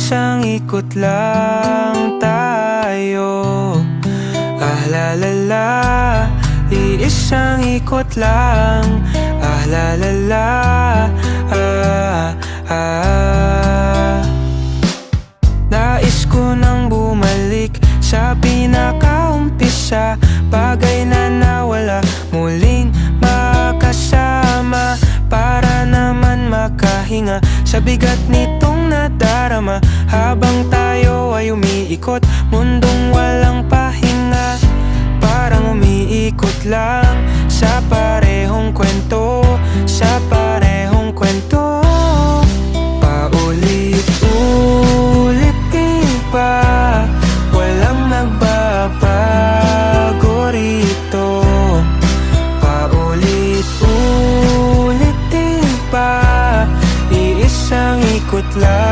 Iisang ikot lang tayo. Ah la la la, iisang ikot lang. Ah la la la, ah ah. Nais ko nang bumalik sa pinakaumpisa, bagay na nawala, muling makasama, para naman makahinga sa bigat nitong nadarama. Habang tayo ay umiikot, mundong walang pahinga, parang umiikot lang sa parehong kwento, sa parehong kwento. Paulit-ulitin pa, walang nagbabago rito. Paulit-ulitin pa, iisang ikot lang.